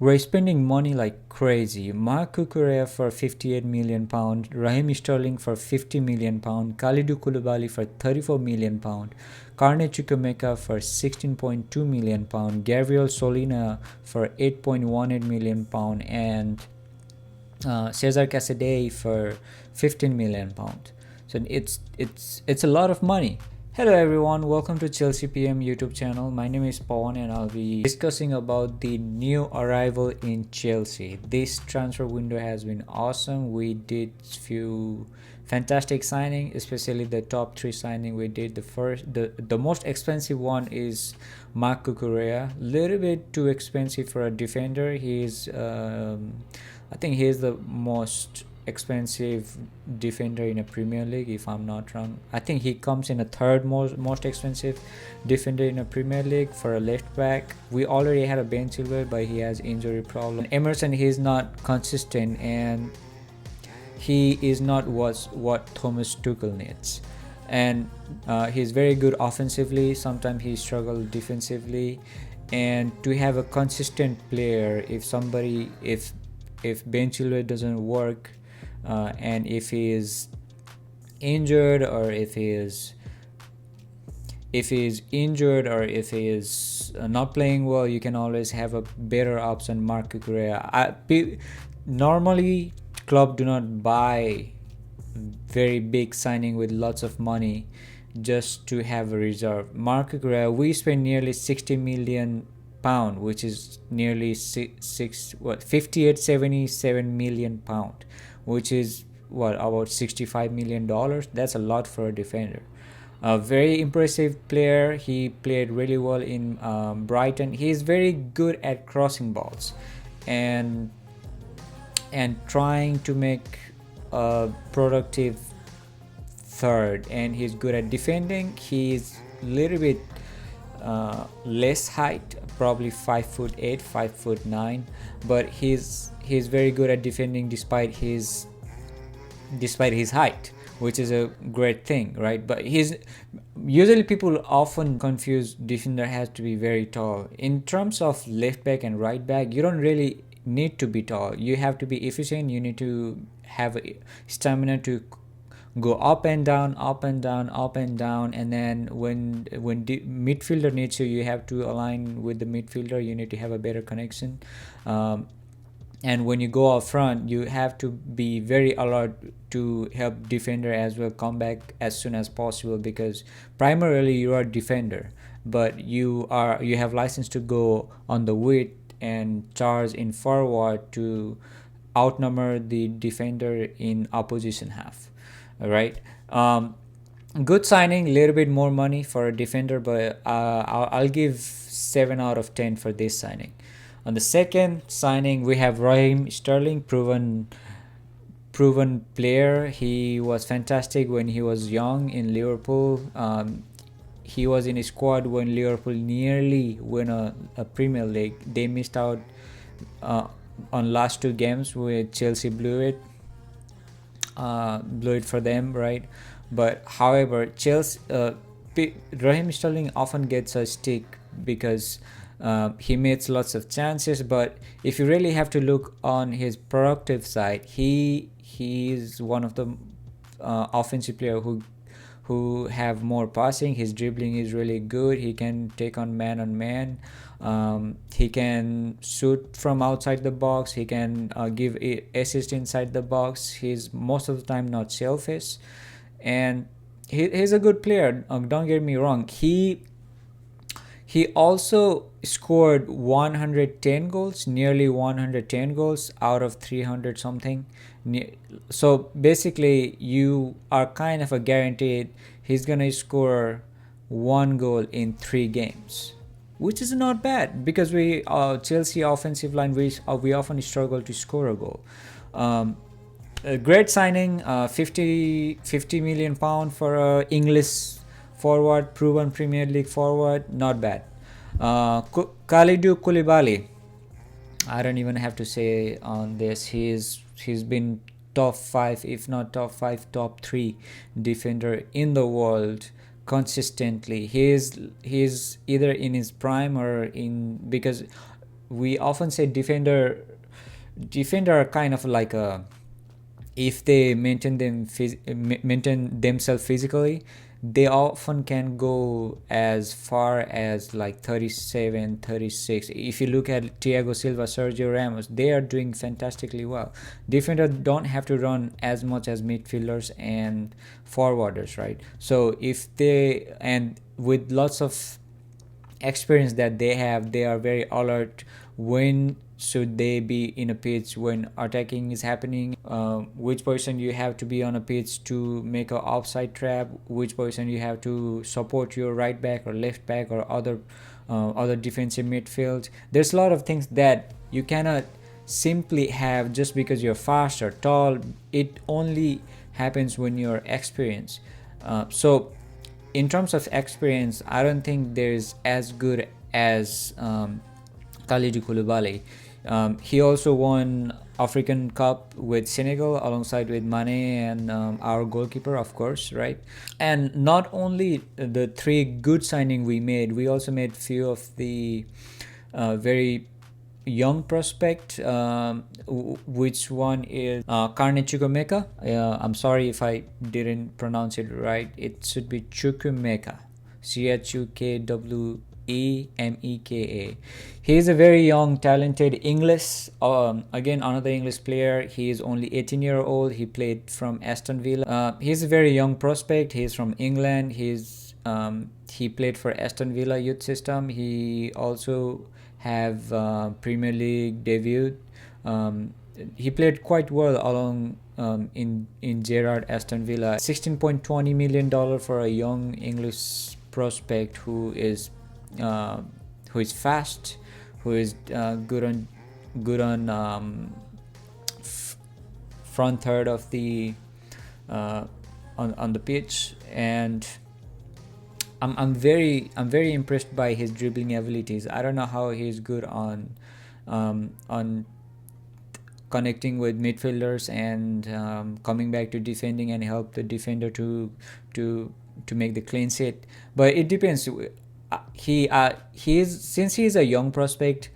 we're spending money like crazy. Marc Cucurella for £58 million, Raheem Sterling for £50 million, Kalidou Koulibaly for £34 million, Carney Chukwuemeka for £16.2 million, Gabriel Solano for £8.18 million, and Cesar Cassidy for £15 million. So it's a lot of money. Hello everyone, welcome to Chelsea PM YouTube channel. My name is Pawan and I'll be discussing about the new arrival in Chelsea. This transfer window has been awesome. We did few fantastic signing, especially the top three signing we did. The most expensive one is Marc Cucurella. Little bit too expensive for a defender. I think he is the most expensive defender in a Premier League, if I'm not wrong. I think he comes in a third most expensive defender in a Premier League for a left back. We already had a Ben Chilwell, but he has injury problem. Emerson, he's not consistent and he is not what Thomas Tuchel needs. And he's very good offensively. Sometimes he struggles defensively. And to have a consistent player, if Ben Chilwell doesn't work, and if he is injured or if he is not playing well, you can always have a better option, Marc Cucurella. Normally club do not buy very big signing with lots of money just to have a reserve. Marc Cucurella, we spent nearly £60 million, which is nearly 77 million pound, which is about $65 million. That's a lot for a defender. A very impressive player. He played really well in Brighton. He is very good at crossing balls and trying to make a productive third, and he's good at defending. He's a little bit less height, probably 5'8", 5'9", but he's very good at defending despite his height, which is a great thing, right? But usually people often confuse defender has to be very tall. In terms of left back and right back, you don't really need to be tall. You have to be efficient. You need to have stamina to go up and down, and then when the midfielder needs you have to align with the midfielder. You need to have a better connection, and when you go up front, you have to be very alert to help defender as well come back as soon as possible, because primarily you are a defender, but you have license to go on the width and charge in forward to outnumber the defender in opposition half. All right. Good signing, a little bit more money for a defender, but I'll give 7 out of 10 for this signing. On the second signing, we have Raheem Sterling, proven player. He was fantastic when he was young in Liverpool. He was in a squad when Liverpool nearly won a Premier League. They missed out on last 2 games where Chelsea blew it for them, right? But however, Raheem Sterling often gets a stick because he makes lots of chances, but if you really have to look on his productive side, he is one of the offensive player who have more passing. His dribbling is really good. He can take on man. He can shoot from outside the box. He can give assist inside the box. He's most of the time not selfish, and he's a good player. Don't get me wrong. He also scored 110 goals, nearly 110 goals out of 300 something. So basically, you are kind of a guaranteed he's gonna score 1 goal in 3 games, which is not bad, because we Chelsea offensive line, we often struggle to score a goal. A great signing, 50 million pound for a English forward, proven Premier League forward, not bad. Kalidou Koulibaly, I don't even have to say on this. He's been top 5, if not top 5, top 3 defender in the world consistently. He's either in his prime or in, because we often say defender are kind of like a, if they maintain themselves physically, they often can go as far as like 37, 36. If you look at Thiago Silva, Sergio Ramos, they are doing fantastically well. Defenders don't have to run as much as midfielders and forwarders, right? So if they, and with lots of experience that they have, they are very alert when should they be in a pitch, when attacking is happening, which person you have to be on a pitch to make a offside trap, which person you have to support your right back or left back or other defensive midfield. There's a lot of things that you cannot simply have just because you're fast or tall. It only happens when you're experienced. So in terms of experience, I don't think there's as good as Kalidou Koulibaly. He also won African Cup with Senegal alongside with Mane and our goalkeeper, of course, right? And not only the three good signing we made, we also made few of the very young prospect, which one is Carney Chukwuemeka. I'm sorry if I didn't pronounce it right. It should be Chukwuemeka, Chukwemeka. He is a very young, talented English. Again, another English player. He is only 18-year old. He played from Aston Villa. He's a very young prospect. He's from England. He played for Aston Villa youth system. He also have Premier League debut. He played quite well along in Gerrard Aston Villa. $16.20 million for a young English prospect who is fast, who is good on front third of the on the pitch, and I'm very impressed by his dribbling abilities. I don't know how he's good on connecting with midfielders and coming back to defending and help the defender to make the clean sheet, but it depends. Since he's a young prospect,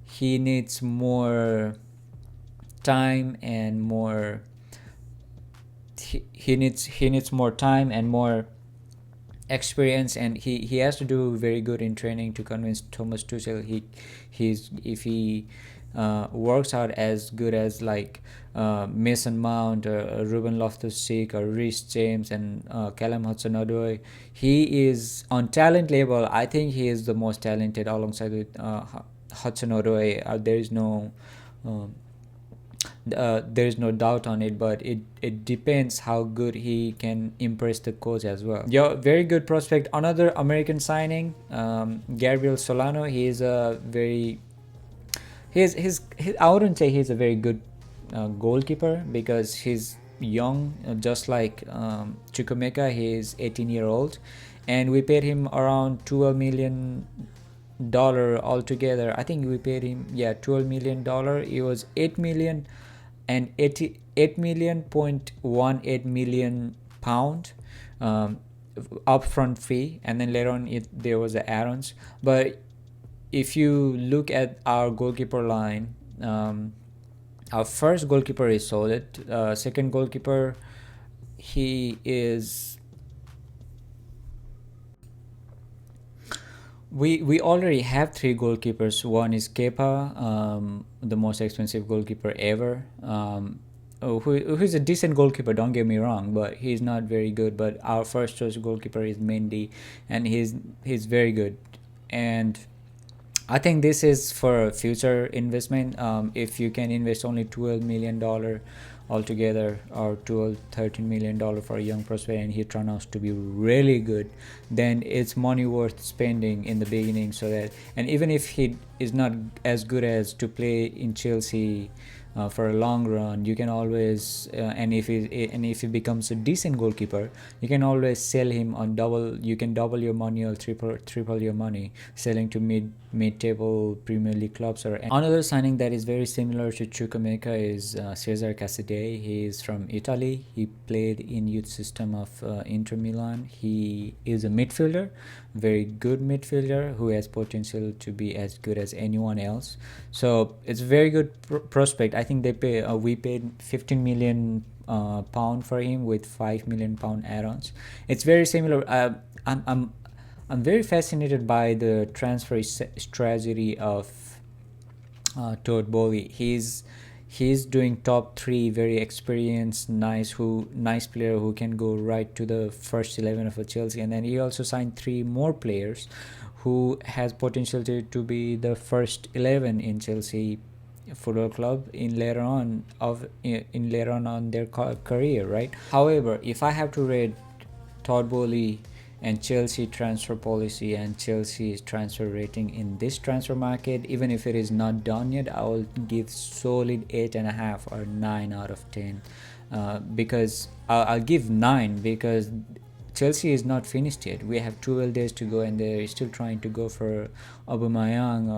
he needs more time and more. He needs more time and more experience, and he has to do very good in training to convince Thomas Tuchel if he works out as good as like Mason Mount or Ruben Loftus-Cheek or Reece James and Callum Hudson-Odoi. He is on talent level. I think he is the most talented alongside with Hudson-Odoi. There is no doubt on it, but it depends how good he can impress the coach as well. Yeah, very good prospect. Another American signing, Gabriel Solano. He is a very I wouldn't say he's a very good goalkeeper because he's young, just like Chukwuemeka. He is 18-year-old, and we paid him around $12 million altogether. I think we paid him $12 million. It was 8 million and 8.18 million pound upfront fee, and then later on there was the add-ons. But if you look at our goalkeeper line, our first goalkeeper is solid. Second goalkeeper, we already have three goalkeepers. One is Kepa, the most expensive goalkeeper ever, who's a decent goalkeeper, don't get me wrong, but he's not very good. But our first choice goalkeeper is Mendy, and he's very good. And I think this is for future investment. If you can invest only $12 million altogether, or $13 million for a young prospect, and he turns out to be really good, then it's money worth spending in the beginning. So that, and even if he is not as good as to play in Chelsea, for a long run. You can always and if he becomes a decent goalkeeper, you can always sell him on double. You can double your money or triple your money selling to mid table Premier League clubs. Or another signing that is very similar to Chukwuemeka is Cesar Cassidy. He is from Italy. He played in youth system of Inter Milan. He is a midfielder, very good midfielder who has potential to be as good as anyone else. So it's a very good prospect. I think we paid 15 million pound for him with 5 million pound add-ons. It's very similar. I'm very fascinated by the transfer strategy of Todd Boely. He's doing top three, very experienced, nice player who can go right to the first 11 of a Chelsea, and then he also signed three more players who has potential to be the first 11 in Chelsea Football Club in later on their career, right? However, if I have to rate Todd Boehly and Chelsea transfer policy and Chelsea's transfer rating in this transfer market, even if it is not done yet, I will give solid 8.5 or 9 out of 10. Because I'll give 9 because Chelsea is not finished yet. We have 12 days to go, and they're still trying to go for Aubameyang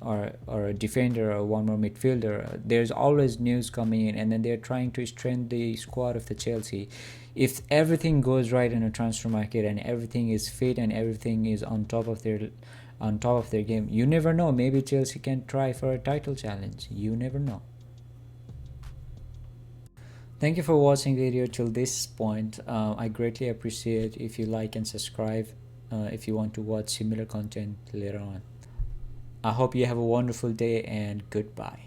or a defender or one more midfielder. There's always news coming in, and then they're trying to strengthen the squad of the Chelsea. If everything goes right in a transfer market and everything is fit and everything is on top of their game, you never know. Maybe Chelsea can try for a title challenge. You never know. Thank you for watching the video till this point. I greatly appreciate if you like and subscribe if you want to watch similar content later on. I hope you have a wonderful day and goodbye.